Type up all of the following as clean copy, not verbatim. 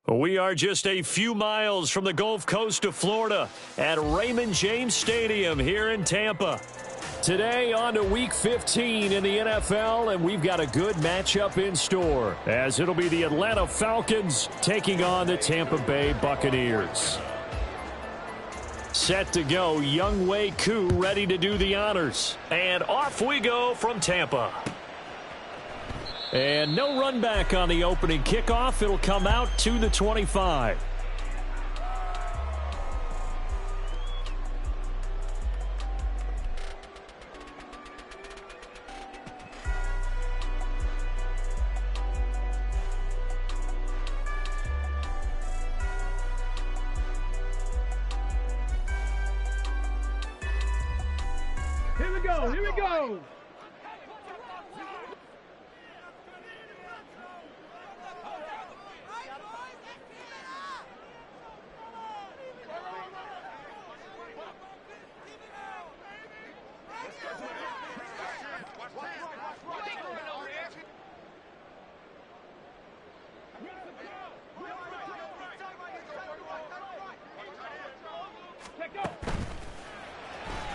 We are just a few miles from the Gulf Coast of Florida at Raymond James Stadium here in Tampa. Today on to Week 15 in the NFL, and we've got a good matchup in store, as it'll be the Atlanta Falcons taking on the Tampa Bay Buccaneers. Set to go, Younghoe Koo ready to do the honors. And off we go from Tampa. And no run back on the opening kickoff. It'll come out to the 25. Here we go, here we go.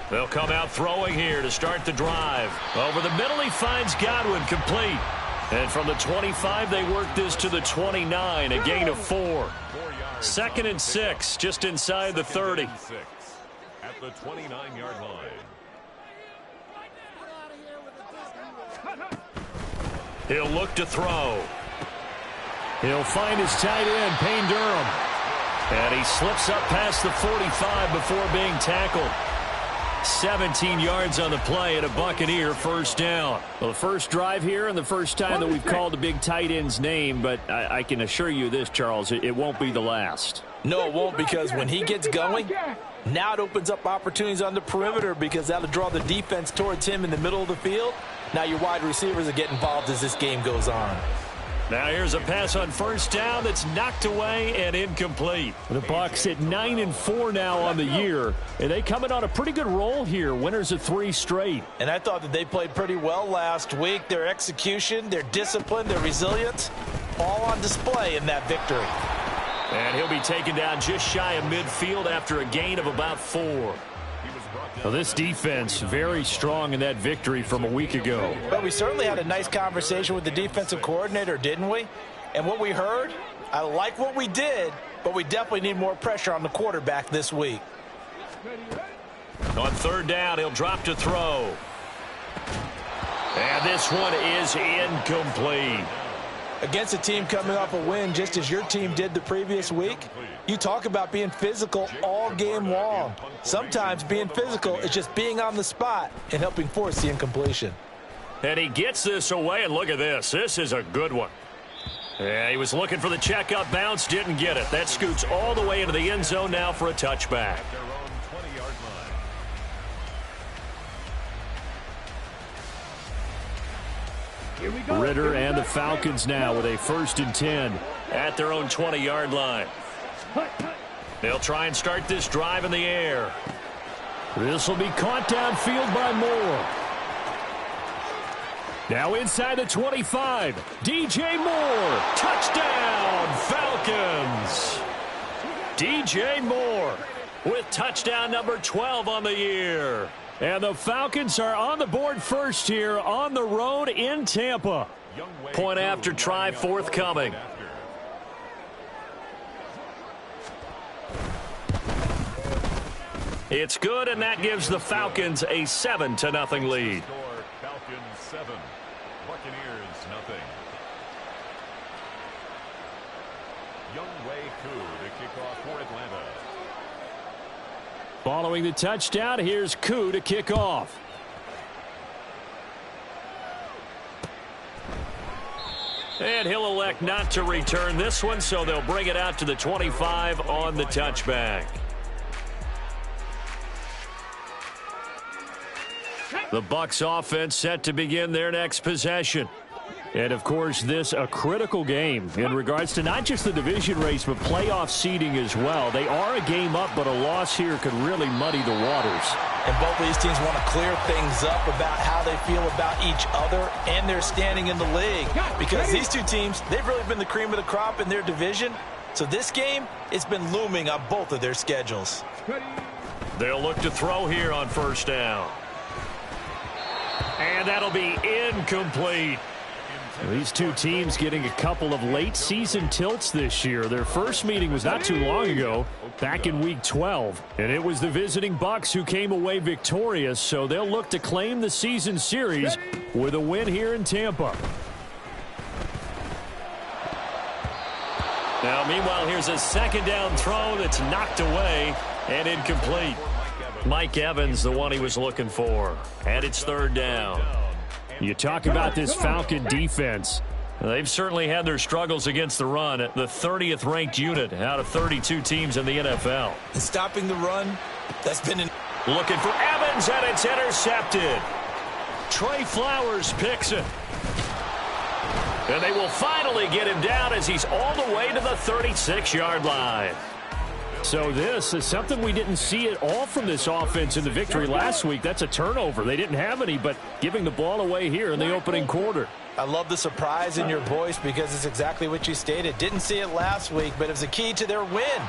They'll come out throwing here to start the drive. Over the middle, he finds Godwin, complete. And from the 25, they work this to the 29, a gain of 4. 2nd and 6, just inside the 30. At the 29-yard line. He'll look to throw. He'll find his tight end, Payne Durham. And he slips up past the 45 before being tackled. 17 yards on the play and a Buccaneer first down. Well, the first drive here and the first time that we've called a big tight end's name, but I can assure you this, Charles, it won't be the last. No, it won't, because when he gets going, now it opens up opportunities on the perimeter, because that'll draw the defense towards him in the middle of the field. Now your wide receivers will get involved as this game goes on. Now here's a pass on first down that's knocked away and incomplete. The Bucs at 9-4 now on the year, and they coming on a pretty good roll here. Winners of 3 straight. And I thought that they played pretty well last week. Their execution, their discipline, their resilience, all on display in that victory. And he'll be taken down just shy of midfield after a gain of about 4. Well, this defense very strong in that victory from a week ago. But we certainly had a nice conversation with the defensive coordinator, didn't we? And what we heard, I like what we did, but we definitely need more pressure on the quarterback this week. On 3rd down, he'll drop to throw. And this one is incomplete. Against a team coming off a win just as your team did the previous week, you talk about being physical all game long. Sometimes being physical is just being on the spot and helping force the incompletion. And he gets this away, and look at this. This is a good one. Yeah, he was looking for the checkup bounce, didn't get it. That scoots all the way into the end zone now for a touchback. Ritter and the Falcons now with a 1st and 10 at their own 20-yard line. They'll try and start this drive in the air. This will be caught downfield by Moore. Now inside the 25, DJ Moore, touchdown Falcons. DJ Moore with touchdown number 12 on the year. And the Falcons are on the board first here on the road in Tampa. Point after try forthcoming. It's good, and that gives the Falcons a 7-0 lead. Falcons 7, Buccaneers 0. Younghoe Koo to kick off for Atlanta. Following the touchdown, here's Koo to kick off. And he'll elect not to return this one, so they'll bring it out to the 25 on the touchback. The Bucs offense set to begin their next possession. And, of course, this a critical game in regards to not just the division race, but playoff seeding as well. They are a game up, but a loss here could really muddy the waters. And both of these teams want to clear things up about how they feel about each other and their standing in the league. Because these two teams, they've really been the cream of the crop in their division. So this game, it's been looming on both of their schedules. They'll look to throw here on first down. And that'll be incomplete. These two teams getting a couple of late season tilts this year. Their first meeting was not too long ago, back in week 12. And it was the visiting Bucs who came away victorious, so they'll look to claim the season series with a win here in Tampa. Now, meanwhile, here's a second down throw that's knocked away and incomplete. Mike Evans, the one he was looking for. And it's third down. You talk about this Falcon defense. They've certainly had their struggles against the run. The 30th ranked unit out of 32 teams in the NFL. And stopping the run, that's been looking for Evans, and it's intercepted. Trey Flowers picks it. And they will finally get him down as he's all the way to the 36-yard line. So this is something we didn't see at all from this offense in the victory last week. That's a turnover. They didn't have any, but giving the ball away here in the opening quarter. I love the surprise in your voice because it's exactly what you stated. Didn't see it last week, but it was a key to their win.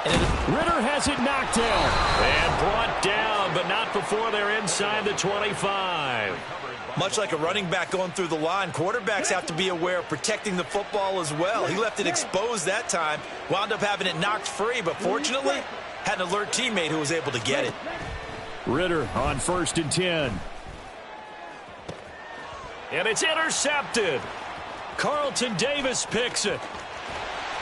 Ritter has it knocked down. And brought down, but not before they're inside the 25. Much like a running back going through the line, quarterbacks have to be aware of protecting the football as well. He left it exposed that time, wound up having it knocked free, but fortunately had an alert teammate who was able to get it. Ritter on 1st and 10. And it's intercepted. Carlton Davis picks it.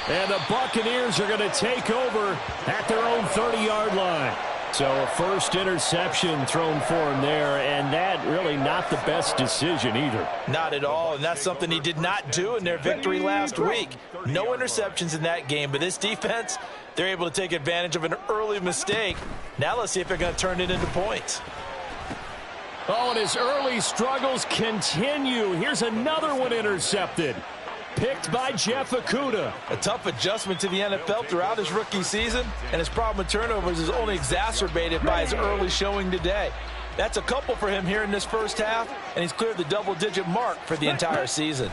And the Buccaneers are going to take over at their own 30-yard line. So a first interception thrown for him there, and that really not the best decision either. Not at all, and that's something he did not do in their victory last week. No interceptions in that game, but this defense, they're able to take advantage of an early mistake. Now let's see if they're going to turn it into points. Oh, and his early struggles continue. Here's another one intercepted. Picked by Jeff Okudah. A tough adjustment to the NFL throughout his rookie season, and his problem with turnovers is only exacerbated by his early showing today. That's a couple for him here in this first half, and he's cleared the double-digit mark for the entire season.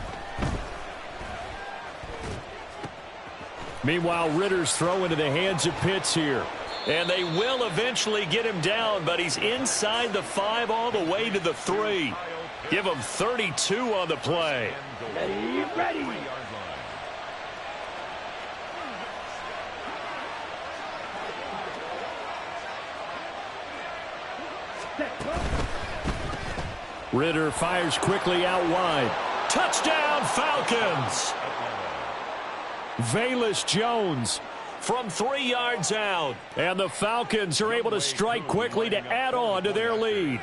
Meanwhile, Ritter's throw into the hands of Pitts here. And they will eventually get him down, but he's inside the 5 all the way to the 3. Give him 32 on the play. Ready. Ritter fires quickly out wide. Touchdown, Falcons! Velus Jones from 3 yards out. And the Falcons are able to strike quickly to add on to their lead.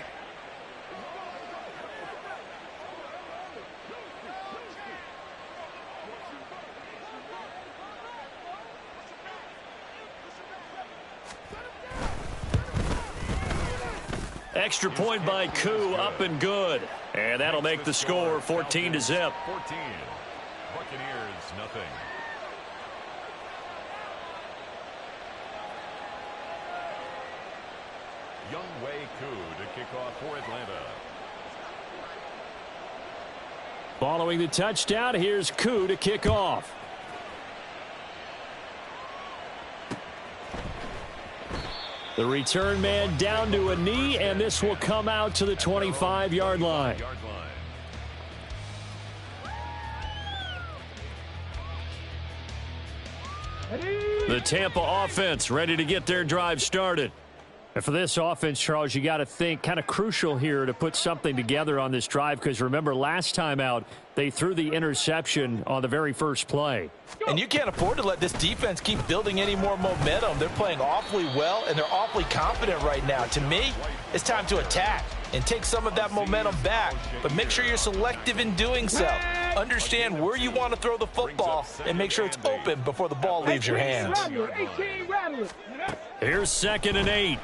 Extra point by Koo, up and good. And that'll make the score 14-0. 14. Buccaneers, nothing. Younghoe Koo to kick off for Atlanta. Following the touchdown, here's Koo to kick off. The return man down to a knee, and this will come out to the 25-yard line. The Tampa offense ready to get their drive started. And for this offense, Charles, you got to think kind of crucial here to put something together on this drive, because remember last time out they threw the interception on the very first play. And you can't afford to let this defense keep building any more momentum. They're playing awfully well, and they're awfully confident right now. To me, it's time to attack and take some of that momentum back, but make sure you're selective in doing so. Understand where you want to throw the football and make sure it's open before the ball leaves your hands. Here's 2nd and 8.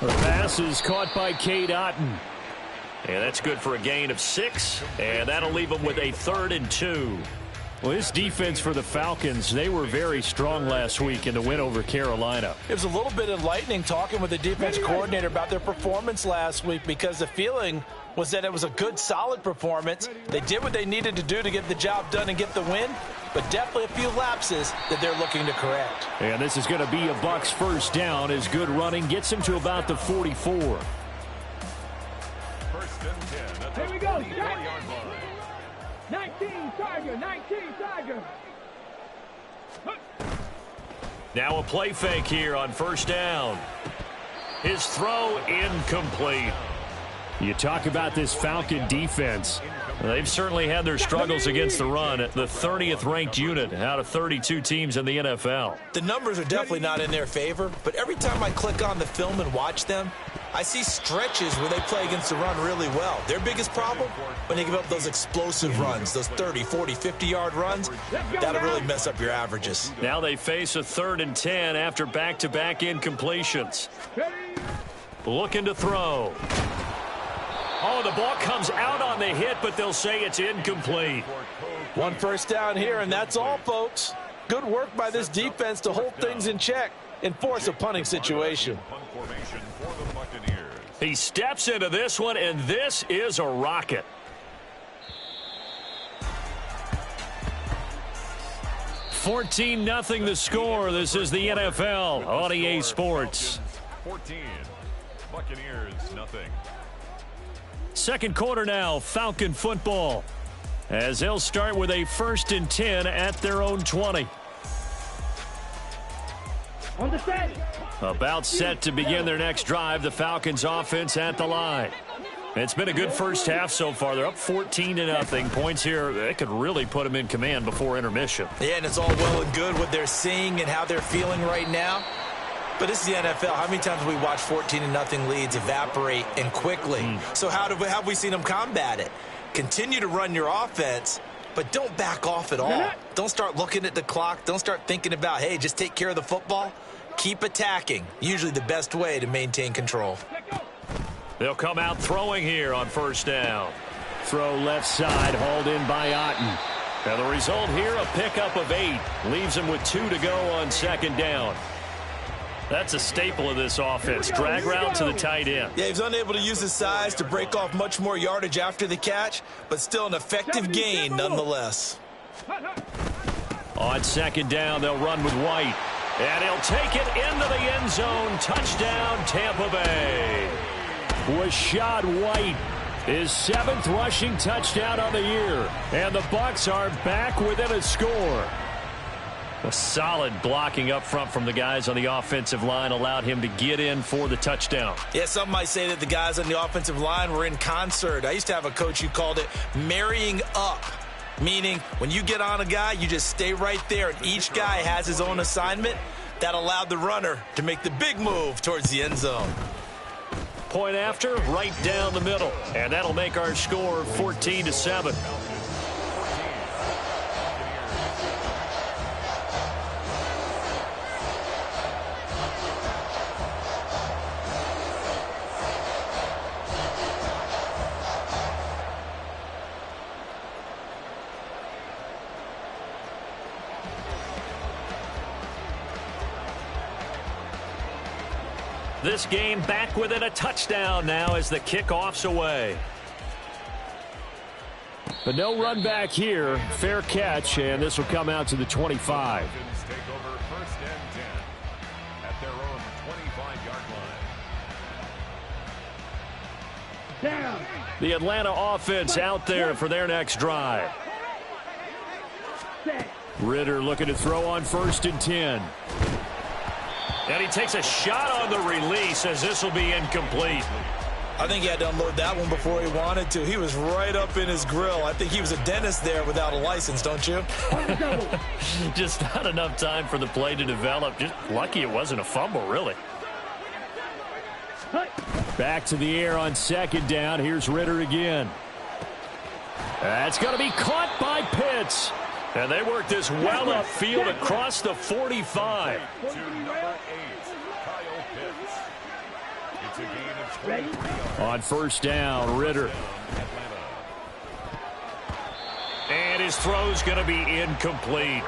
The pass is caught by Cade Otton. And that's good for a gain of 6, and that'll leave them with a 3rd and 2. Well, this defense for the Falcons, they were very strong last week in the win over Carolina. It was a little bit enlightening talking with the defense coordinator about their performance last week, because the feeling was that it was a good, solid performance. They did what they needed to do to get the job done and get the win, but definitely a few lapses that they're looking to correct. And this is going to be a Bucs first down as good running gets him to about the 44. First and 10 at the Here we go. 44-yard line. 19 Tiger, 19 Tiger. Now a play fake here on first down. His throw incomplete. You talk about this Falcon defense. They've certainly had their struggles against the run. The 30th ranked unit out of 32 teams in the NFL. The numbers are definitely not in their favor, but every time I click on the film and watch them, I see stretches where they play against the run really well. Their biggest problem, when they give up those explosive runs, those 30, 40, 50-yard runs, that'll really mess up your averages. Now they face a 3rd and 10 after back-to-back incompletions. Looking to throw. Oh, the ball comes out on the hit, but they'll say it's incomplete. One first down here, and that's all, folks. Good work by this defense to hold things in check and force a punting situation. He steps into this one, and this is a rocket. $14-0 the score. This is the NFL on EA Sports. 14. Buccaneers, nothing. Second quarter now, Falcon football, as they'll start with a 1st and 10 at their own 20. On the set. About set to begin their next drive, the Falcons offense at the line. It's been a good first half so far. They're up 14-0. Points here, they could really put them in command before intermission. Yeah, and it's all well and good what they're seeing and how they're feeling right now. But this is the NFL. How many times have we watched 14-0 leads evaporate and quickly? So how have we seen them combat it? Continue to run your offense, but don't back off at all. Don't start looking at the clock. Don't start thinking about, hey, just take care of the football. Keep attacking. Usually the best way to maintain control. They'll come out throwing here on first down. Throw left side, hauled in by Otten. Now the result here, a pickup of 8. Leaves him with 2 to go on second down. That's a staple of this offense. Drag route to the tight end. Yeah, he's unable to use his size to break off much more yardage after the catch, but still an effective gain nonetheless. On second down, they'll run with White. And he'll take it into the end zone. Touchdown, Tampa Bay. Rashad White, his 7th rushing touchdown on the year. And the Bucs are back within a score. A solid blocking up front from the guys on the offensive line allowed him to get in for the touchdown. Yeah, some might say that the guys on the offensive line were in concert. I used to have a coach who called it marrying up, meaning when you get on a guy, you just stay right there, and each guy has his own assignment. That allowed the runner to make the big move towards the end zone. Point after, right down the middle. And that'll make our score 14-7. This game back within a touchdown now as the kickoff's away. But no run back here. Fair catch, and this will come out to the 25. Take over first and 10 at their own 25-yard line. Down. The Atlanta offense out there for their next drive. Set. Ritter looking to throw on 1st and 10. And he takes a shot on the release as this will be incomplete. I think he had to unload that one before he wanted to. He was right up in his grill. I think he was a dentist there without a license, don't you? Just not enough time for the play to develop. Just lucky it wasn't a fumble, really. Back to the air on second down. Here's Ritter again. That's going to be caught by Pitts. And they work this well upfield across the 45. To number 8, Kyle Pitts. It's a gain of 23. On first down, Ritter. And his throw's going to be incomplete.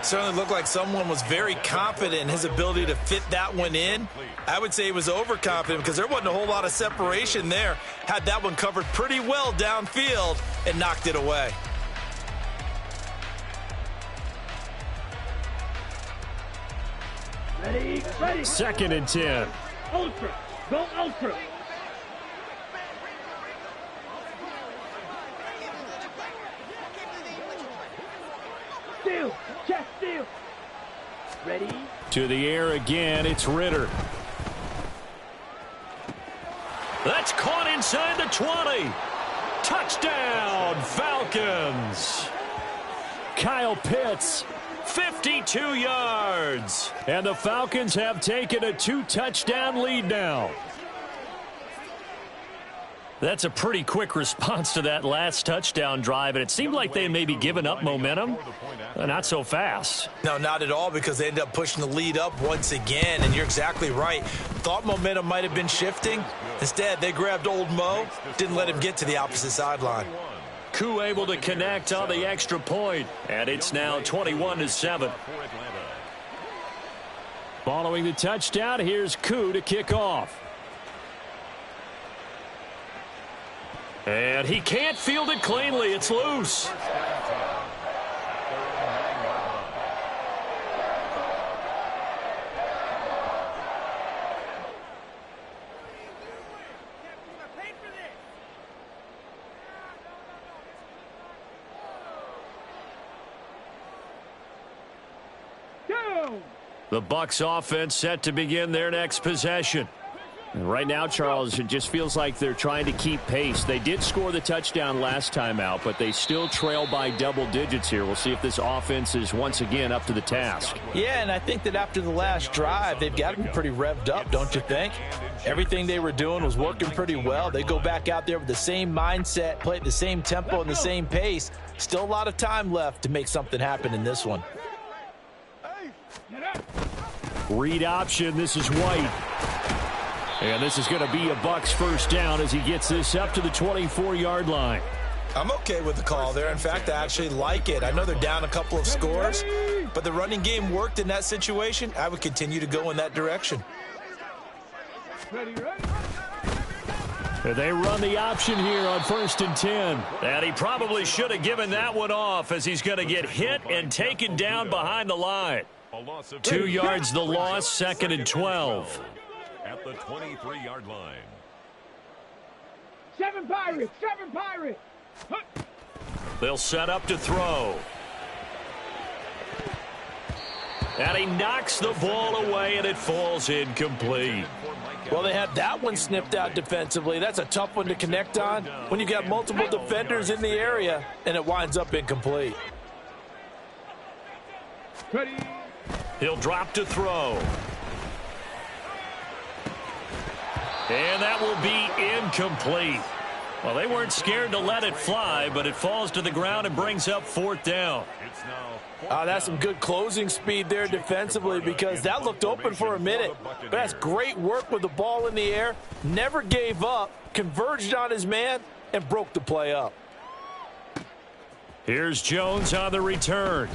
Certainly looked like someone was very confident in his ability to fit that one in. I would say he was overconfident because there wasn't a whole lot of separation there. Had that one covered pretty well downfield and knocked it away. Ready. 2nd and 10. Ultra. Go ultra. Steal. Chest steal. Ready. To the air again, it's Ritter. That's caught inside the 20. Touchdown, Falcons. Kyle Pitts, 52 yards. And the Falcons have taken a 2-touchdown lead now. That's a pretty quick response to that last touchdown drive, and it seemed like they may be giving up momentum. Not so fast. No, not at all, because they ended up pushing the lead up once again, and you're exactly right. Thought momentum might have been shifting. Instead, they grabbed old Mo, didn't let him get to the opposite sideline. Koo able to connect on the extra point, and it's now 21-7. Following the touchdown, here's Koo to kick off. And he can't field it cleanly. It's loose. The Bucs offense set to begin their next possession. And right now, Charles, it just feels like they're trying to keep pace. They did score the touchdown last time out, but they still trail by double digits here. We'll see if this offense is once again up to the task. Yeah, and I think that after the last drive, they've got to be pretty revved up, don't you think? Everything they were doing was working pretty well. They go back out there with the same mindset, play at the same tempo and the same pace. Still a lot of time left to make something happen in this one. Read option. This is White. And this is going to be a Bucs first down as he gets this up to the 24-yard line. I'm okay with the call there. In fact, I actually like it. I know they're down a couple of scores, but the running game worked in that situation. I would continue to go in that direction. And they run the option here on 1st and 10. And he probably should have given that one off as he's going to get hit and taken down behind the line. 2 yards the loss, 2nd and 12. At the 23-yard line. 7 Pirates! 7 Pirates! They'll set up to throw. And he knocks the ball away, and it falls incomplete. Well, they had that one snipped out defensively. That's a tough one to connect on when you got multiple defenders in the area, and it winds up incomplete. Ready. He'll drop to throw. And that will be incomplete. Well, they weren't scared to let it fly, but it falls to the ground and brings up 4th down. That's some good closing speed there defensively, because that looked open for a minute. But that's great work with the ball in the air. Never gave up, converged on his man, and broke the play up. Here's Jones on the return.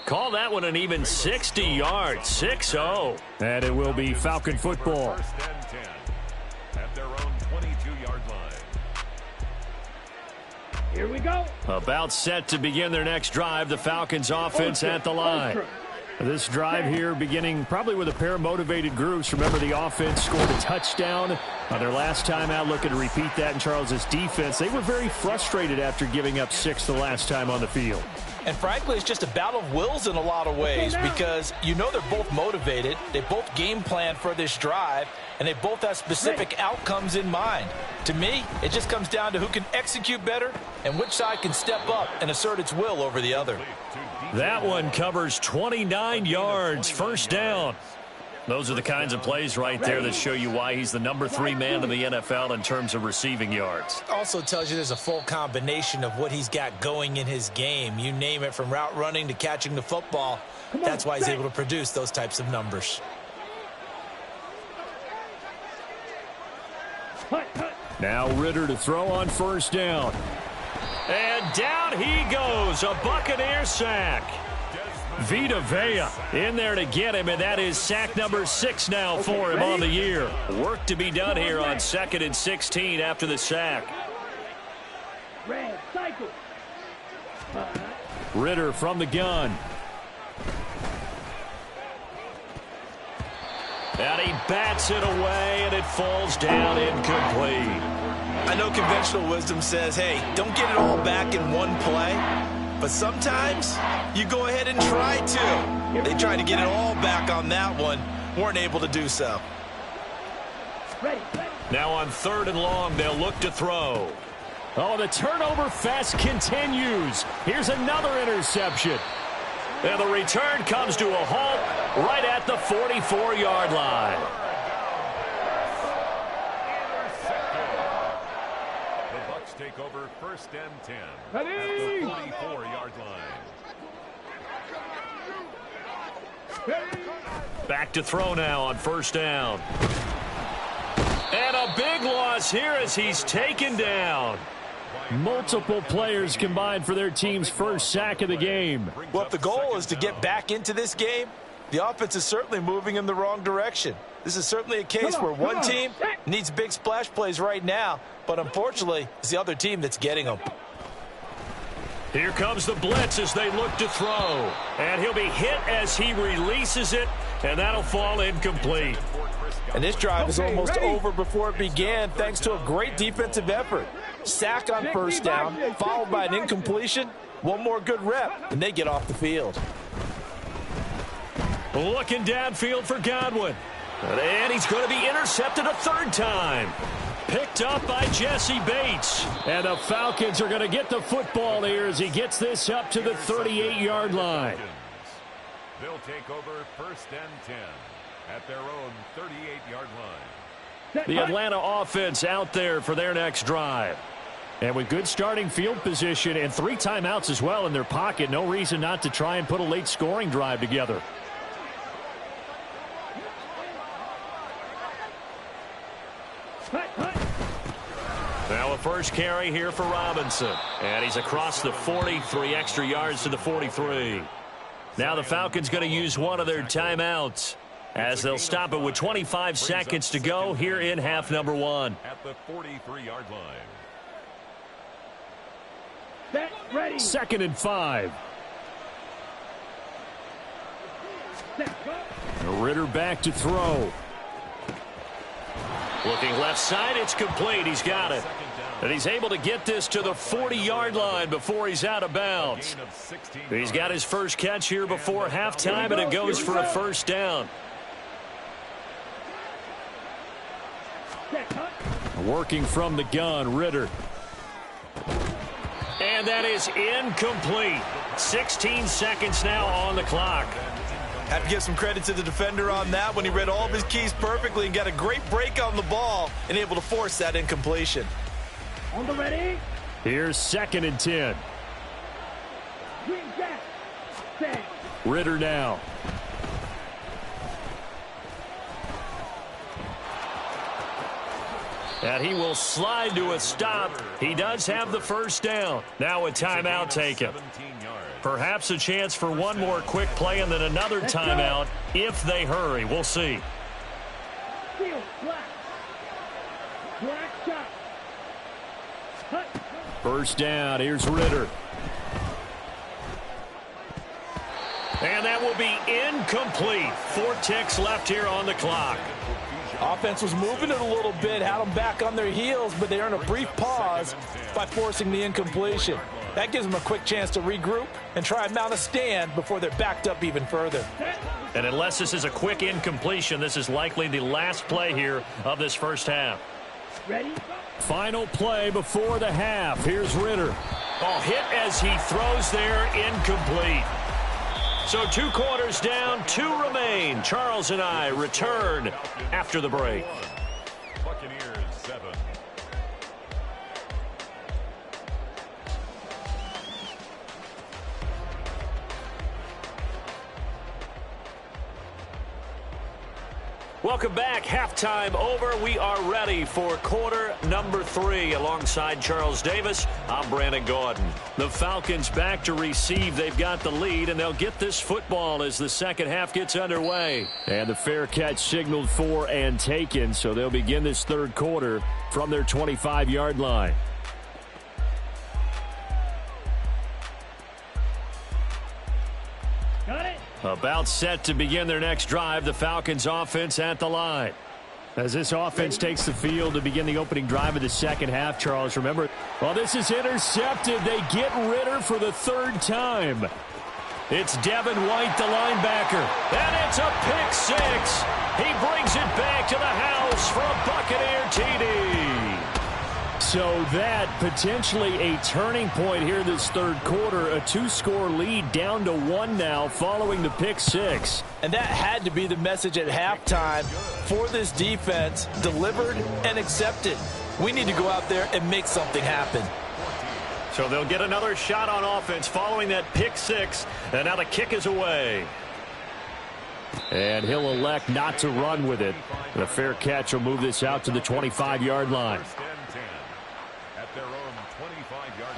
Call that one an even 60 yards, 6-0. And it will be Falcon football. At their own 22-yard line. Here we go. About set to begin their next drive. The Falcons offense at the line. This drive here beginning probably with a pair of motivated groups. Remember, the offense scored a touchdown on their last time out. Looking to repeat that in Charles's defense. They were very frustrated after giving up 6 the last time on the field. And frankly, it's just a battle of wills in a lot of ways, because you know they're both motivated. They both game plan for this drive, and they both have specific outcomes in mind. To me, it just comes down to who can execute better and which side can step up and assert its will over the other. That one covers 29 yards, 1st down. Those are the kinds of plays right there that show you why he's the number 3 man in the NFL in terms of receiving yards. Also tells you there's a full combination of what he's got going in his game. You name it, from route running to catching the football. That's why he's able to produce those types of numbers. Now Ritter to throw on 1st down. And down he goes, a Buccaneer sack. Vita Vea in there to get him, and that is sack number 6 now for him on the year. Work to be done here on 2nd and 16 after the sack. Red cycle. Ritter from the gun. And he bats it away, and it falls down incomplete. I know conventional wisdom says, hey, don't get it all back in one play. But sometimes you go ahead and try to. They tried to get it all back on that one. Weren't able to do so. Now on 3rd and long, they'll look to throw. Oh, the turnover fest continues. Here's another interception. And the return comes to a halt right at the 44-yard line. The Bucs take over 1st and 10 at the 44-yard line. Back to throw now on 1st down. And a big loss here as he's taken down. Multiple players combined for their team's first sack of the game. Well, if the goal is to get back into this game, the offense is certainly moving in the wrong direction. This is certainly a case where one team needs big splash plays right now, but unfortunately, it's the other team that's getting them. Here comes the blitz as they look to throw. And he'll be hit as he releases it, and that'll fall incomplete. And this drive is almost over before it began thanks to a great defensive effort. Sack on 1st down, followed by an incompletion. One more good rep, and they get off the field. Looking downfield for Godwin. And he's going to be intercepted a 3rd time. Picked up by Jesse Bates. And the Falcons are going to get the football here as he gets this up to the 38-yard line. They'll take over 1st and 10 at their own 38-yard line. The Atlanta offense out there for their next drive. And with good starting field position and 3 timeouts as well in their pocket, no reason not to try and put a late scoring drive together. Now a first carry here for Robinson. And he's across the 40, 3 extra yards to the 43. Now the Falcons going to use one of their timeouts as they'll stop it with 25 seconds to go here in half number 1. At the 43-yard line. Set, ready. 2nd and 5. Set, go. Ritter back to throw. Looking left side, it's complete. He's got it. And he's able to get this to the 40-yard line before he's out of bounds. He's got his first catch here before halftime, and it goes for a 1st down. Working from the gun, Ritter. And that is incomplete. 16 seconds now on the clock. Have to give some credit to the defender on that when he read all of his keys perfectly and got a great break on the ball and able to force that incompletion. On the ready. Here's 2nd and 10. Green jack. Set. Ritter now. And he will slide to a stop. He does have the 1st down. Now a timeout taken. Perhaps a chance for one more quick play and then another timeout if they hurry. We'll see. Field, black. Black shot. Hut. 1st down. Here's Ritter. And that will be incomplete. 4 ticks left here on the clock. Offense was moving it a little bit, had them back on their heels, but they earned a brief pause by forcing the incompletion. That gives them a quick chance to regroup and try and mount a stand before they're backed up even further. And unless this is a quick incompletion, this is likely the last play here of this 1st half. Ready. Final play before the half. Here's Ritter. Oh, hit as he throws there, incomplete. So 2 quarters down, 2 remain. Charles and I return after the break. Buccaneers 7. Welcome back. Halftime over. We are ready for quarter number 3. Alongside Charles Davis, I'm Brandon Gordon. The Falcons back to receive. They've got the lead, and they'll get this football as the second half gets underway. And the fair catch signaled for and taken, so they'll begin this 3rd quarter from their 25-yard line. Got it. About set to begin their next drive, the Falcons offense at the line. As this offense takes the field to begin the opening drive of the second half, Charles, remember, well, this is intercepted. They get Ritter for the third time. It's Devin White, the linebacker, and it's a pick six. He brings it back to the house for a Buccaneer TD. So that potentially a turning point here this third quarter. A 2-score lead down to 1 now following the pick six. And that had to be the message at halftime for this defense. Delivered and accepted. We need to go out there and make something happen. So they'll get another shot on offense following that pick six. And now the kick is away. And he'll elect not to run with it. And a fair catch will move this out to the 25-yard line. At their own 25-yard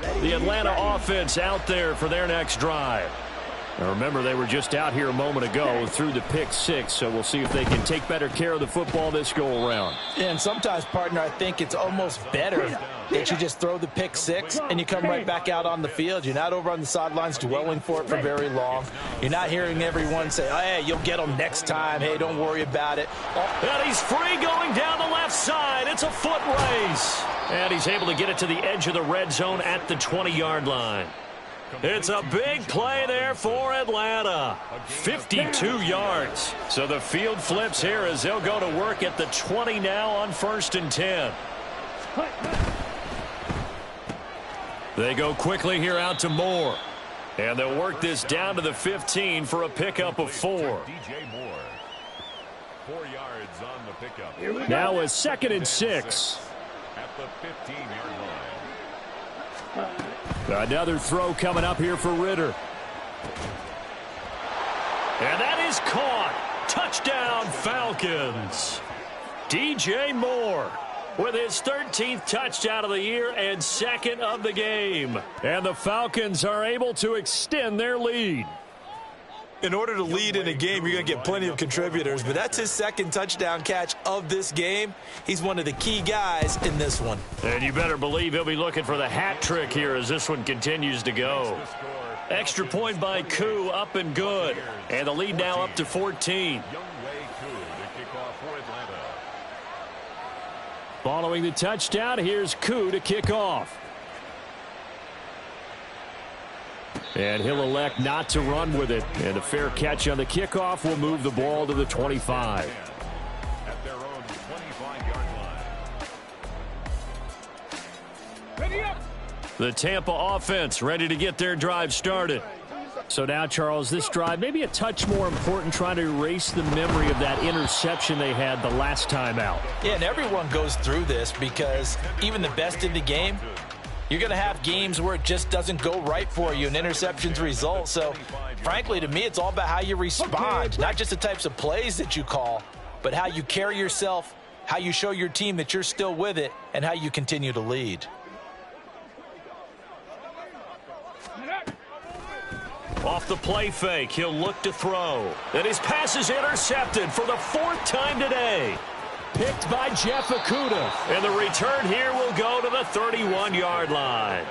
line. The Atlanta offense out there for their next drive. Now remember, they were just out here a moment ago through the pick six, so we'll see if they can take better care of the football this go-around. And sometimes, partner, I think it's almost better that you just throw the pick six and you come right back out on the field. You're not over on the sidelines dwelling for it for very long. You're not hearing everyone say, oh, hey, you'll get them next time. Hey, don't worry about it. And he's free going down the left side. It's a foot race. And he's able to get it to the edge of the red zone at the 20-yard line. It's a big play there for Atlanta. 52 yards. So the field flips here as they'll go to work at the 20 now on 1st and 10. They go quickly here out to Moore. And they'll work this down to the 15 for a pickup of 4. DJ Moore. 4 yards on the pickup. Now a 2nd and 6. At the 15-yard line. Another throw coming up here for Ritter. And that is caught. Touchdown, Falcons. DJ Moore with his 13th touchdown of the year and 2nd of the game. And the Falcons are able to extend their lead. In order to lead in a game, you're going to get plenty of contributors, but that's his 2nd touchdown catch of this game. He's one of the key guys in this one. And you better believe he'll be looking for the hat trick here as this one continues to go. Extra point by Koo, up and good. And the lead now up to 14. Following the touchdown, here's Koo to kick off. And he'll elect not to run with it. And a fair catch on the kickoff will move the ball to the 25. At their own 25-yard line. Ready up. The Tampa offense ready to get their drive started. So now, Charles, this drive maybe a touch more important, trying to erase the memory of that interception they had the last time out. Yeah, and everyone goes through this because even the best in the game, you're going to have games where it just doesn't go right for you and interceptions result. So, frankly, to me, it's all about how you respond, not just the types of plays that you call, but how you carry yourself, how you show your team that you're still with it, and how you continue to lead. Off the play fake, he'll look to throw. And his pass is intercepted for the 4th time today. Picked by Jeff Okudah. And the return here will go to the 31-yard line.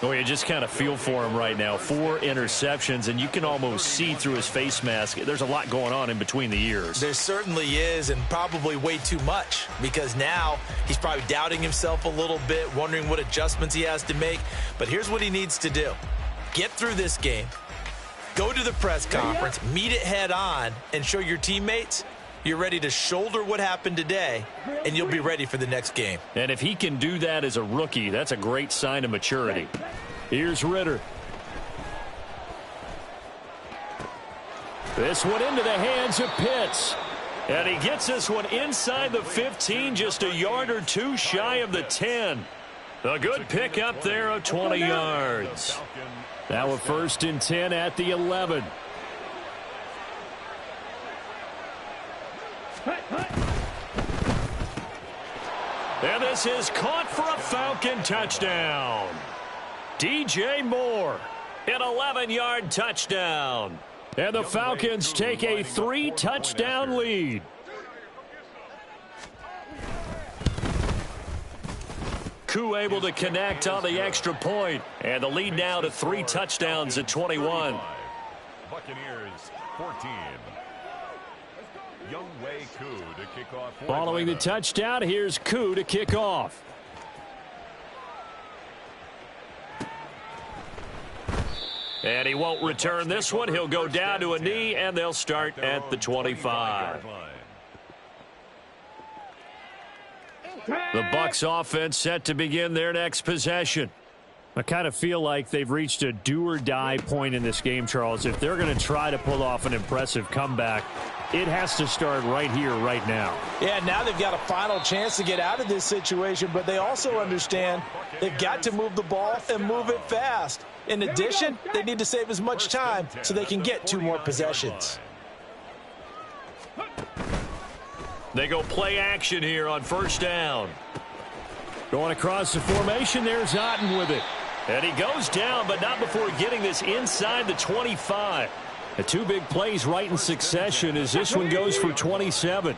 Oh, you just kind of feel for him right now. 4 interceptions, and you can almost see through his face mask. There's a lot going on in between the ears. There certainly is, and probably way too much, because now he's probably doubting himself a little bit, wondering what adjustments he has to make. But here's what he needs to do. Get through this game. Go to the press conference, meet it head on, and show your teammates you're ready to shoulder what happened today, and you'll be ready for the next game. And if he can do that as a rookie, that's a great sign of maturity. Here's Ritter. This one into the hands of Pitts. And he gets this one inside the 15, just a yard or two shy of the 10. A good pickup there of 20 yards. Now a 1st and 10 at the 11. And this is caught for a Falcon touchdown. DJ Moore, an 11-yard touchdown. And the Falcons take a 3-touchdown lead. Koo able to connect on the extra point. And the lead now to 3 touchdowns at 21. Buccaneers 14. Younghoe Koo to kick off. Following the touchdown, here's Koo to kick off. And he won't return this one. He'll go down to a knee, and they'll start at the 25. The Bucs offense set to begin their next possession. I kind of feel like they've reached a do-or-die point in this game, Charles. If they're going to try to pull off an impressive comeback, it has to start right here, right now. Yeah, now they've got a final chance to get out of this situation, but they also understand they've got to move the ball and move it fast. In addition, they need to save as much time so they can get 2 more possessions. They go play action here on first down. Going across the formation, there's Otten with it. And he goes down, but not before getting this inside the 25. The 2 big plays right in succession as this one goes for 27.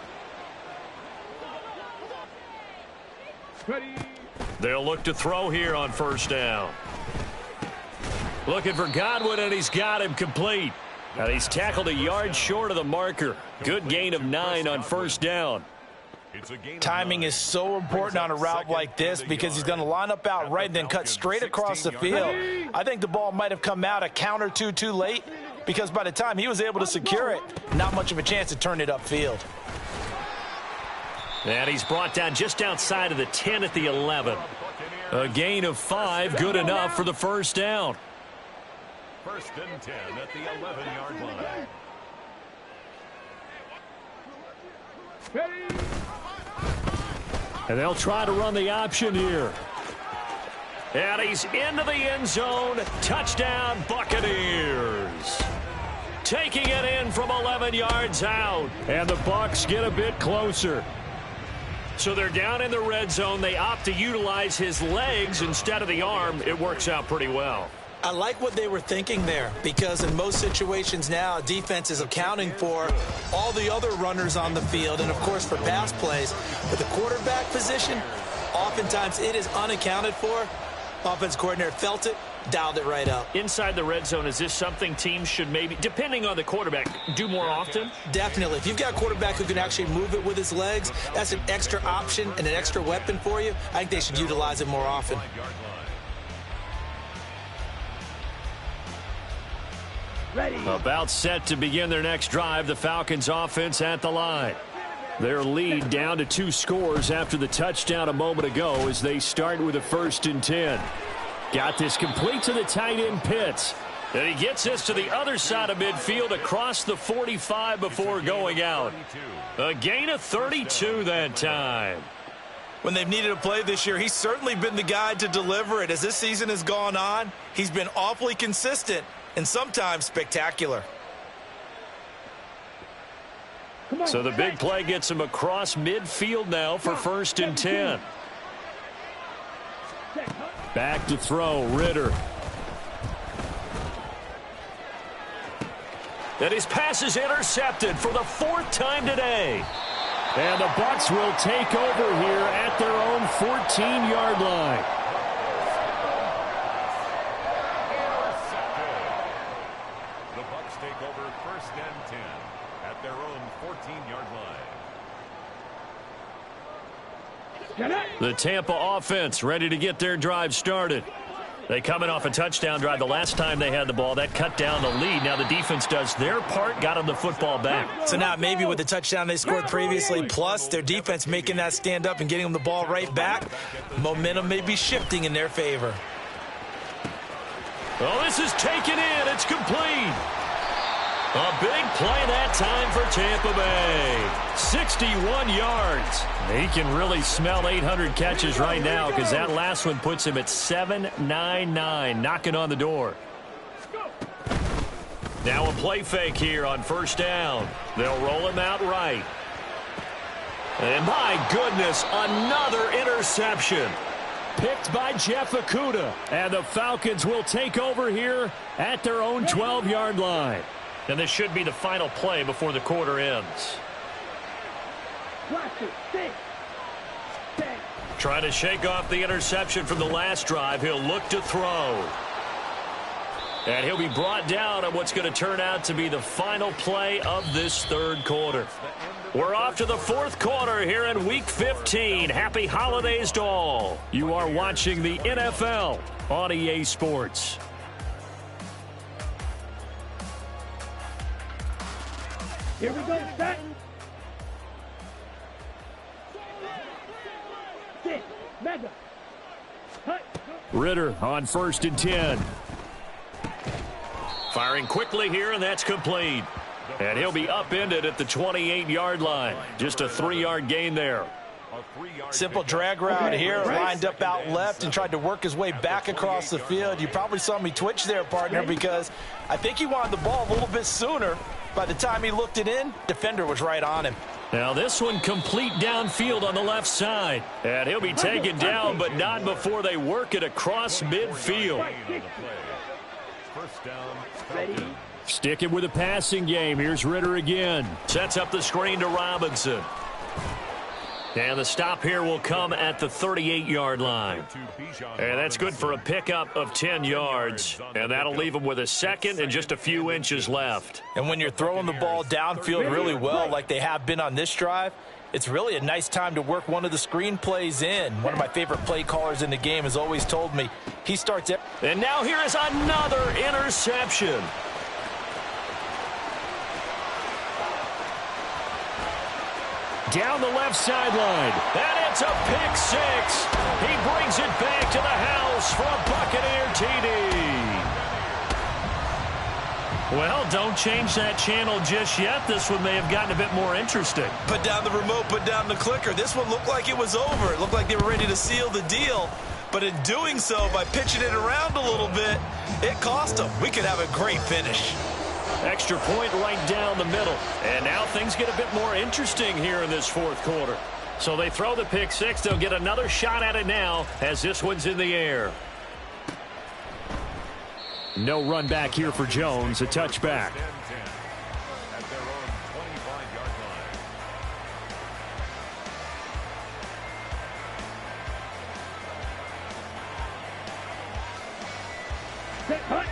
They'll look to throw here on first down. Looking for Godwin, and he's got him complete. And he's tackled a yard short of the marker. Good gain of 9 on first down. Timing is so important on a route like this because he's going to line up out right and then cut straight across the field. I think the ball might have come out a count or two too late because by the time he was able to secure it, not much of a chance to turn it upfield. And he's brought down just outside of the 10 at the 11. A gain of 5, good enough for the first down. First and 10 at the 11-yard line. And they'll try to run the option here. And he's into the end zone. Touchdown, Buccaneers. Taking it in from 11 yards out. And the Bucs get a bit closer. So they're down in the red zone. They opt to utilize his legs instead of the arm. It works out pretty well. I like what they were thinking there because in most situations now, defense is accounting for all the other runners on the field and, of course, for pass plays. But the quarterback position, oftentimes it is unaccounted for. Offense coordinator felt it, dialed it right up. Inside the red zone, is this something teams should maybe, depending on the quarterback, do more often? Definitely. If you've got a quarterback who can actually move it with his legs, that's an extra option and an extra weapon for you. I think they should utilize it more often. Ready. About set to begin their next drive, the Falcons offense at the line. Their lead down to 2 scores after the touchdown a moment ago as they start with a 1st and 10. Got this complete to the tight end Pitts. And he gets this to the other side of midfield across the 45 before going out. A gain of 32 that time. When they've needed a play this year, he's certainly been the guy to deliver it. As this season has gone on, he's been awfully consistent and sometimes spectacular. So the big play gets him across midfield now for 1st and 10. Back to throw, Ritter. And his pass is intercepted for the 4th time today. And the Bucs will take over here at their own 14-yard line. The Bucs take over 1st and 10 at their own 14-yard line. The Tampa offense ready to get their drive started. They coming off a touchdown drive the last time they had the ball. That cut down the lead. Now the defense does their part, got them the football back. So now maybe with the touchdown they scored previously, plus their defense making that stand up and getting them the ball right back, momentum may be shifting in their favor. Oh, this is taken in. It's complete. A big play that time for Tampa Bay. 61 yards. He can really smell 800 catches right now because that last one puts him at 799, knocking on the door. Now a play fake here on 1st down. They'll roll him out right. And my goodness, another interception. Picked by Jeff Okudah. And the Falcons will take over here at their own 12-yard line. And this should be the final play before the quarter ends. Trying to shake off the interception from the last drive. He'll look to throw. And he'll be brought down on what's going to turn out to be the final play of this third quarter. We're off to the fourth quarter here in Week 15. Happy holidays to all. You are watching the NFL on EA Sports. Here we go, set. Sit, mega. Hut. Ritter on 1st and 10. Firing quickly here, and that's complete. And he'll be upended at the 28-yard line. Just a 3-yard gain there. Simple drag route here, lined up out left and tried to work his way back across the field. You probably saw me twitch there, partner, because I think he wanted the ball a little bit sooner. By the time he looked it in, defender was right on him. Now this one complete downfield on the left side. And he'll be taken down, but not before they work it across midfield. First down, Ready. Sticking with the passing game. Here's Ritter again. Sets up the screen to Robinson. And the stop here will come at the 38-yard line. And that's good for a pickup of 10 yards. And that'll leave them with a second and just a few inches left. And when you're throwing the ball downfield really well like they have been on this drive, it's really a nice time to work one of the screen plays in. One of my favorite play callers in the game has always told me he starts it. And now here is another interception. Down the left sideline. And it's a pick six. He brings it back to the house for a Buccaneer TD. Well, don't change that channel just yet. This one may have gotten a bit more interesting. Put down the remote, put down the clicker. This one looked like it was over. It looked like they were ready to seal the deal. But in doing so, by pitching it around a little bit, it cost them. We could have a great finish. Extra point right down the middle. And now things get a bit more interesting here in this fourth quarter. So they throw the pick six. They'll get another shot at it now as this one's in the air. No run back here for Jones. A touchback. at their own 25-yard line. Set, hut.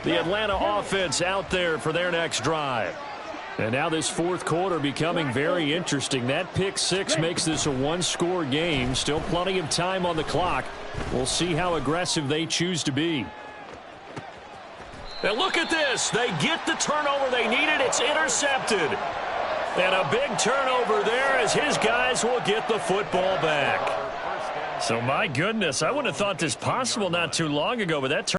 The Atlanta offense out there for their next drive. And now this fourth quarter becoming very interesting. That pick six makes this a one-score game. Still plenty of time on the clock. We'll see how aggressive they choose to be. And look at this. They get the turnover they needed. It's intercepted. And a big turnover there as his guys will get the football back. So, my goodness, I wouldn't have thought this possible not too long ago, but that